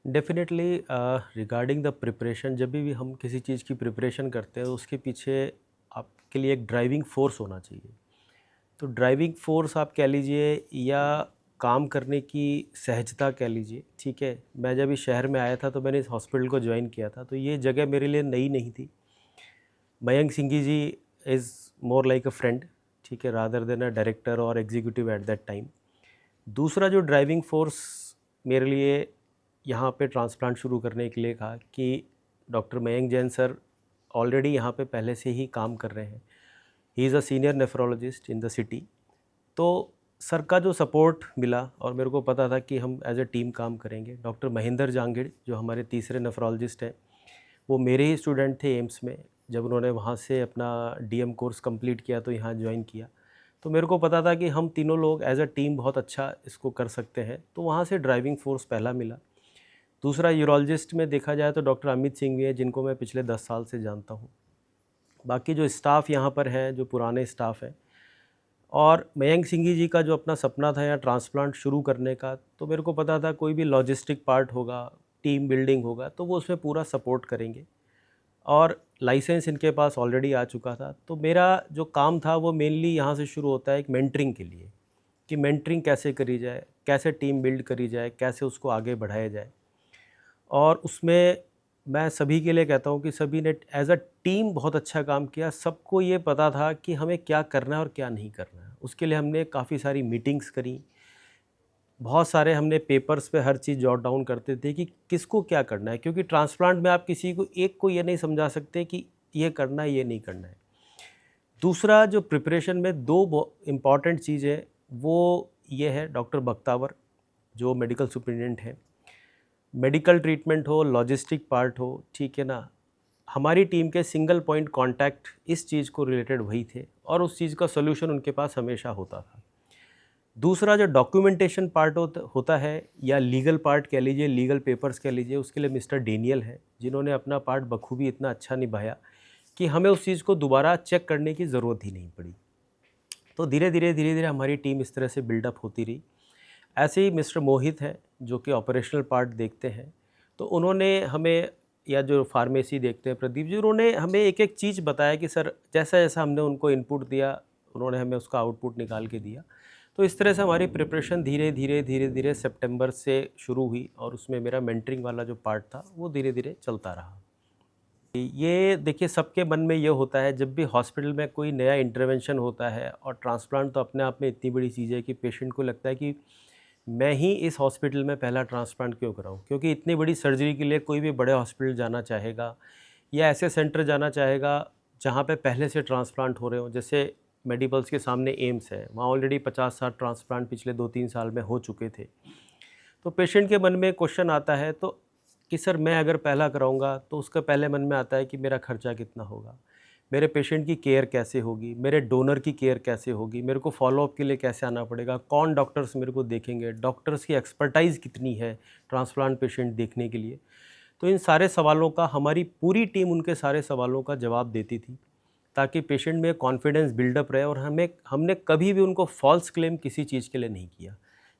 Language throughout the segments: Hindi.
डेफिनेटली रिगार्डिंग द प्रिपरेशन, जब भी हम किसी चीज़ की प्रिपरेशन करते हैं उसके पीछे आपके लिए एक ड्राइविंग फोर्स होना चाहिए। तो ड्राइविंग फोर्स आप कह लीजिए या काम करने की सहजता कह लीजिए, ठीक है। मैं जब इस शहर में आया था तो मैंने इस हॉस्पिटल को ज्वाइन किया था, तो ये जगह मेरे लिए नई नहीं थी। Mayank Singhi ji is more like a friend, ठीक है, रादर देन अ डायरेक्टर और एग्जीक्यूटिव एट दैट टाइम। दूसरा जो ड्राइविंग फोर्स मेरे लिए यहाँ पे ट्रांसप्लांट शुरू करने के लिए था कि doctor Mayank Jain sir already यहाँ पे पहले से ही काम कर रहे हैं। He is a senior nephrologist in the city. तो सर का जो सपोर्ट मिला और मेरे को पता था कि हम एज ए टीम काम करेंगे। डॉक्टर महेंद्र जांगिड़ जो हमारे तीसरे नेफ्रोलॉजिस्ट हैं, वो मेरे ही स्टूडेंट थे एम्स में। जब उन्होंने वहाँ से अपना डीएम कोर्स कंप्लीट किया तो यहाँ ज्वाइन किया। तो मेरे को पता था कि हम तीनों लोग एज अ टीम बहुत अच्छा इसको कर सकते हैं, तो वहाँ से ड्राइविंग फोर्स पहला मिला। दूसरा यूरोलॉजिस्ट में देखा जाए तो डॉक्टर अमित सिंह भी हैं, जिनको मैं पिछले 10 साल से जानता हूँ। बाकी जो स्टाफ़ यहाँ पर है, जो पुराने स्टाफ़ हैं, और मयंक सिंघी जी का जो अपना सपना था यहाँ ट्रांसप्लांट शुरू करने का, तो मेरे को पता था कोई भी लॉजिस्टिक पार्ट होगा, टीम बिल्डिंग होगा, तो वो उसमें पूरा सपोर्ट करेंगे। और लाइसेंस इनके पास ऑलरेडी आ चुका था, तो मेरा जो काम था वो मेनली यहाँ से शुरू होता है एक मेंटरिंग के लिए, कि मेंटरिंग कैसे करी जाए, कैसे टीम बिल्ड करी जाए, कैसे उसको आगे बढ़ाया जाए। और उसमें मैं सभी के लिए कहता हूँ कि सभी ने एज अ टीम बहुत अच्छा काम किया। सबको ये पता था कि हमें क्या करना है और क्या नहीं करना है। उसके लिए हमने काफ़ी सारी मीटिंग्स करी, बहुत सारे हमने पेपर्स पे हर चीज़ जॉट डाउन करते थे कि किसको क्या करना है, क्योंकि ट्रांसप्लांट में आप किसी को एक को ये नहीं समझा सकते कि ये करना है, ये नहीं करना है। दूसरा जो प्रिपरेशन में दो इम्पॉर्टेंट चीज़ है, वो ये है डॉक्टर बख्तावर जो मेडिकल सुपरिटेंडेंट है। मेडिकल ट्रीटमेंट हो, लॉजिस्टिक पार्ट हो, ठीक है ना, हमारी टीम के सिंगल पॉइंट कांटेक्ट इस चीज़ को रिलेटेड वही थे और उस चीज़ का सॉल्यूशन उनके पास हमेशा होता था। दूसरा जो डॉक्यूमेंटेशन पार्ट होता है या लीगल पार्ट कह लीजिए, लीगल पेपर्स कह लीजिए, उसके लिए मिस्टर डेनियल है, जिन्होंने अपना पार्ट बखूबी इतना अच्छा निभाया कि हमें उस चीज़ को दोबारा चेक करने की ज़रूरत ही नहीं पड़ी। तो धीरे धीरे हमारी टीम इस तरह से बिल्डअप होती रही। ऐसे ही मिस्टर मोहित हैं जो कि ऑपरेशनल पार्ट देखते हैं, तो उन्होंने हमें, या जो फार्मेसी देखते हैं प्रदीप जी, उन्होंने हमें एक एक चीज़ बताया कि सर जैसा जैसा हमने उनको इनपुट दिया, उन्होंने हमें उसका आउटपुट निकाल के दिया। तो इस तरह से हमारी प्रिपरेशन धीरे धीरे सितंबर से शुरू हुई और उसमें मेरा मेंटरिंग वाला जो पार्ट था वो धीरे धीरे चलता रहा। ये देखिए सबके मन में ये होता है जब भी हॉस्पिटल में कोई नया इंटरवेंशन होता है, और ट्रांसप्लांट तो अपने आप में इतनी बड़ी चीज़ है कि पेशेंट को लगता है कि मैं ही इस हॉस्पिटल में पहला ट्रांसप्लांट क्यों कराऊँ, क्योंकि इतनी बड़ी सर्जरी के लिए कोई भी बड़े हॉस्पिटल जाना चाहेगा या ऐसे सेंटर जाना चाहेगा जहाँ पे पहले से ट्रांसप्लांट हो रहे हो। जैसे मेडिपल्स के सामने एम्स है, वहाँ ऑलरेडी 50-60 ट्रांसप्लांट पिछले 2-3 साल में हो चुके थे। तो पेशेंट के मन में क्वेश्चन आता है तो कि सर मैं अगर पहला कराऊंगा तो उसका पहले मन में आता है कि मेरा खर्चा कितना होगा, मेरे पेशेंट की केयर कैसे होगी, मेरे डोनर की केयर कैसे होगी, मेरे को फॉलोअप के लिए कैसे आना पड़ेगा, कौन डॉक्टर्स मेरे को देखेंगे, डॉक्टर्स की एक्सपर्टाइज़ कितनी है ट्रांसप्लांट पेशेंट देखने के लिए। तो इन सारे सवालों का हमारी पूरी टीम उनके सारे सवालों का जवाब देती थी, ताकि पेशेंट में कॉन्फिडेंस बिल्डअप रहे। और हमने कभी भी उनको फॉल्स क्लेम किसी चीज़ के लिए नहीं किया।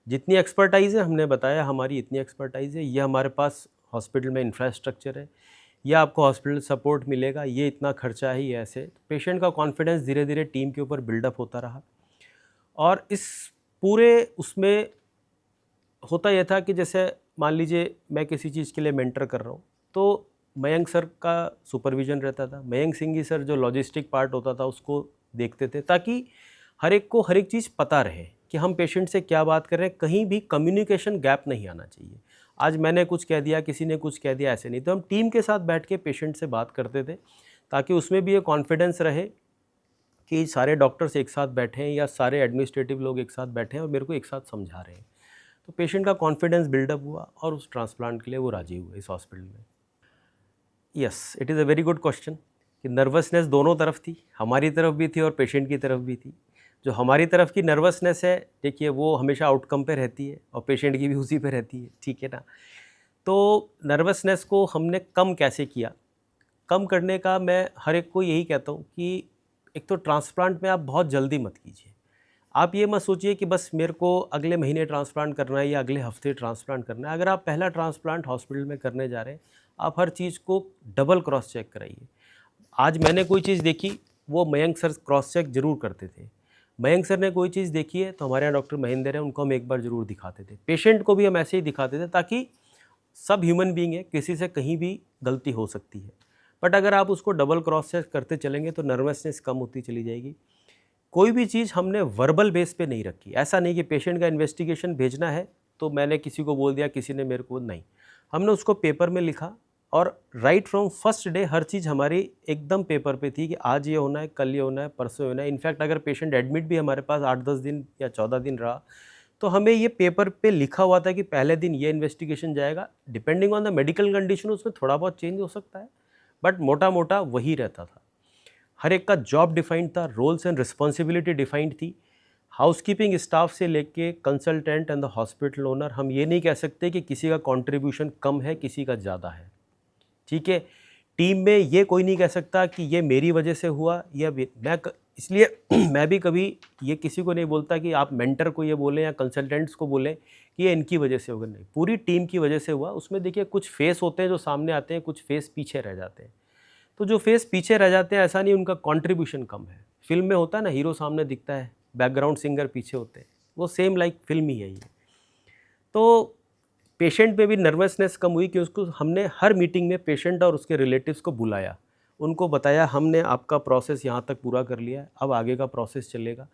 जितनी एक्सपर्टाइज़ है हमने बताया, हमारी इतनी एक्सपर्टाइज़ है, ये हमारे पास हॉस्पिटल में इंफ्रास्ट्रक्चर है, या आपको हॉस्पिटल सपोर्ट मिलेगा, ये इतना खर्चा है, ये ऐसे। पेशेंट का कॉन्फिडेंस धीरे धीरे टीम के ऊपर बिल्डअप होता रहा। और इस पूरे उसमें होता यह था कि जैसे मान लीजिए मैं किसी चीज़ के लिए मेंटर कर रहा हूँ, तो मयंक सर का सुपरविज़न रहता था। मयंक सिंघी सर जो लॉजिस्टिक पार्ट होता था उसको देखते थे, ताकि हर एक को हर एक चीज़ पता रहे कि हम पेशेंट से क्या बात कर रहे हैं, कहीं भी कम्युनिकेशन गैप नहीं आना चाहिए। आज मैंने कुछ कह दिया, किसी ने कुछ कह दिया, ऐसे नहीं। तो हम टीम के साथ बैठ के पेशेंट से बात करते थे, ताकि उसमें भी ये कॉन्फिडेंस रहे कि सारे डॉक्टर्स एक साथ बैठे हैं या सारे एडमिनिस्ट्रेटिव लोग एक साथ बैठे हैं और मेरे को एक साथ समझा रहे हैं। तो पेशेंट का कॉन्फिडेंस बिल्डअप हुआ और उस ट्रांसप्लांट के लिए वो राजी हुए इस हॉस्पिटल में। Yes, it is a very good question कि नर्वसनेस दोनों तरफ थी, हमारी तरफ भी थी और पेशेंट की तरफ भी थी। जो हमारी तरफ की नर्वसनेस है, देखिए वो हमेशा आउटकम पे रहती है और पेशेंट की भी उसी पे रहती है, ठीक है ना। तो नर्वसनेस को हमने कम कैसे किया, कम करने का मैं हर एक को यही कहता हूँ कि एक तो ट्रांसप्लांट में आप बहुत जल्दी मत कीजिए। आप ये मत सोचिए कि बस मेरे को अगले महीने ट्रांसप्लांट करना है या अगले हफ्ते ट्रांसप्लांट करना है। अगर आप पहला ट्रांसप्लांट हॉस्पिटल में करने जा रहे हैं, आप हर चीज़ को डबल क्रॉस चेक कराइए। आज मैंने कोई चीज़ देखी, वो मयंक सर क्रॉस चेक ज़रूर करते थे। मयंक सर ने कोई चीज़ देखी है तो हमारे यहाँ डॉक्टर महेंद्र हैं, उनको हम एक बार ज़रूर दिखाते थे। पेशेंट को भी हम ऐसे ही दिखाते थे, ताकि सब ह्यूमन बीइंग है, किसी से कहीं भी गलती हो सकती है। बट अगर आप उसको डबल क्रॉस चेक करते चलेंगे तो नर्वसनेस कम होती चली जाएगी। कोई भी चीज़ हमने वर्बल बेस पे नहीं रखी। ऐसा नहीं कि पेशेंट का इन्वेस्टिगेशन भेजना है तो मैंने किसी को बोल दिया, किसी ने मेरे को, नहीं। हमने उसको पेपर में लिखा और राइट फ्रॉम फर्स्ट डे हर चीज़ हमारी एकदम पेपर पे थी कि आज ये होना है, कल ये होना है, परसों होना है। इनफैक्ट अगर पेशेंट एडमिट भी हमारे पास 8-10 दिन या 14 दिन रहा तो हमें ये पेपर पे लिखा हुआ था कि पहले दिन ये इन्वेस्टिगेशन जाएगा। Depending on the medical condition उसमें थोड़ा बहुत चेंज हो सकता है, बट मोटा मोटा वही रहता था। हर एक का जॉब डिफाइंड था, रोल्स एंड रिस्पॉन्सिबिलिटी डिफाइंड थी। हाउसकीपिंग स्टाफ से लेके consultant and the hospital owner, हम ये नहीं कह सकते कि किसी का कंट्रीब्यूशन कम है, किसी का ज़्यादा है। ठीक है, टीम में ये कोई नहीं कह सकता कि ये मेरी वजह से हुआ या इसलिए मैं भी कभी ये किसी को नहीं बोलता कि आप मेंटर को ये बोलें या कंसल्टेंट्स को बोलें कि ये इनकी वजह से होगा। नहीं, पूरी टीम की वजह से हुआ। उसमें देखिए कुछ फेस होते हैं जो सामने आते हैं, कुछ फेस पीछे रह जाते हैं। तो जो फेस पीछे रह जाते हैं, ऐसा नहीं उनका कंट्रीब्यूशन कम है। फिल्म में होता है ना, हीरो सामने दिखता है, बैकग्राउंड सिंगर पीछे होते हैं, वो सेम लाइक फिल्म ही है ये। तो पेशेंट में भी नर्वसनेस कम हुई कि उसको हमने हर मीटिंग में पेशेंट और उसके रिलेटिव्स को बुलाया, उनको बताया हमने आपका प्रोसेस यहाँ तक पूरा कर लिया है, अब आगे का प्रोसेस चलेगा।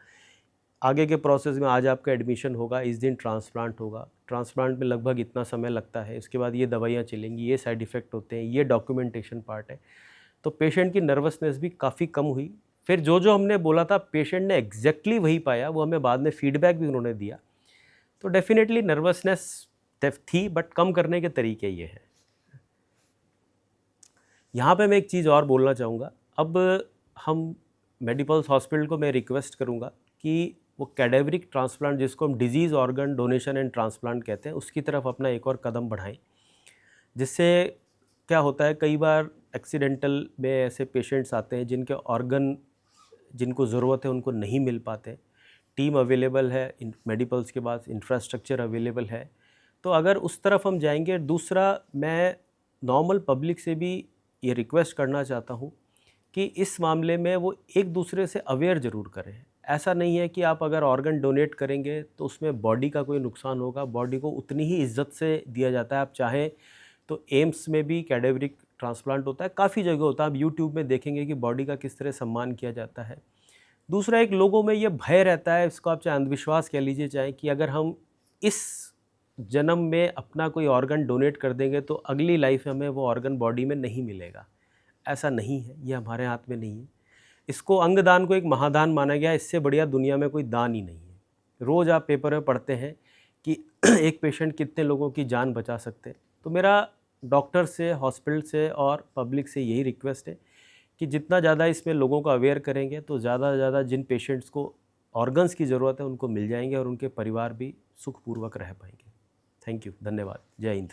आगे के प्रोसेस में आज आपका एडमिशन होगा, इस दिन ट्रांसप्लांट होगा, ट्रांसप्लांट में लगभग इतना समय लगता है, इसके बाद ये दवाइयाँ चलेंगी, ये साइड इफ़ेक्ट होते हैं, ये डॉक्यूमेंटेशन पार्ट है। तो पेशेंट की नर्वसनेस भी काफ़ी कम हुई। फिर जो जो हमने बोला था पेशेंट ने एग्जैक्टली वही पाया, वो हमें बाद में फीडबैक भी उन्होंने दिया। तो डेफिनेटली नर्वसनेस थी, बट कम करने के तरीके ये हैं। यहाँ पे मैं एक चीज़ और बोलना चाहूँगा। अब हम मेडिपल्स हॉस्पिटल को मैं रिक्वेस्ट करूँगा कि वो कैडेवरिक ट्रांसप्लांट, जिसको हम disease organ donation and transplant कहते हैं, उसकी तरफ अपना एक और कदम बढ़ाएं। जिससे क्या होता है, कई बार एक्सीडेंटल में ऐसे पेशेंट्स आते हैं जिनके ऑर्गन जिनको ज़रूरत है उनको नहीं मिल पाते। टीम अवेलेबल है, मेडिपल्स के पास इंफ्रास्ट्रक्चर अवेलेबल है, तो अगर उस तरफ हम जाएंगे। दूसरा, मैं नॉर्मल पब्लिक से भी ये रिक्वेस्ट करना चाहता हूँ कि इस मामले में वो एक दूसरे से अवेयर ज़रूर करें। ऐसा नहीं है कि आप अगर ऑर्गन डोनेट करेंगे तो उसमें बॉडी का कोई नुकसान होगा। बॉडी को उतनी ही इज्जत से दिया जाता है। आप चाहें तो एम्स में भी कैडेवरिक ट्रांसप्लांट होता है, काफ़ी जगह होता है। आप यूट्यूब में देखेंगे कि बॉडी का किस तरह सम्मान किया जाता है। दूसरा, एक लोगों में ये भय रहता है, इसको आप चाहे अंधविश्वास कह लीजिए चाहे, कि अगर हम इस जन्म में अपना कोई ऑर्गन डोनेट कर देंगे तो अगली लाइफ में हमें वो ऑर्गन बॉडी में नहीं मिलेगा। ऐसा नहीं है, ये हमारे हाथ में नहीं है। इसको अंगदान को एक महादान माना गया, इससे बढ़िया दुनिया में कोई दान ही नहीं है। रोज़ आप पेपर में पढ़ते हैं कि एक पेशेंट कितने लोगों की जान बचा सकते हैं। तो मेरा डॉक्टर से, हॉस्पिटल से और पब्लिक से यही रिक्वेस्ट है कि जितना ज़्यादा इसमें लोगों को अवेयर करेंगे तो ज़्यादा से ज़्यादा जिन पेशेंट्स को ऑर्गन्स की ज़रूरत है उनको मिल जाएंगे और उनके परिवार भी सुखपूर्वक रह पाएंगे। थैंक यू, धन्यवाद, जय हिंद।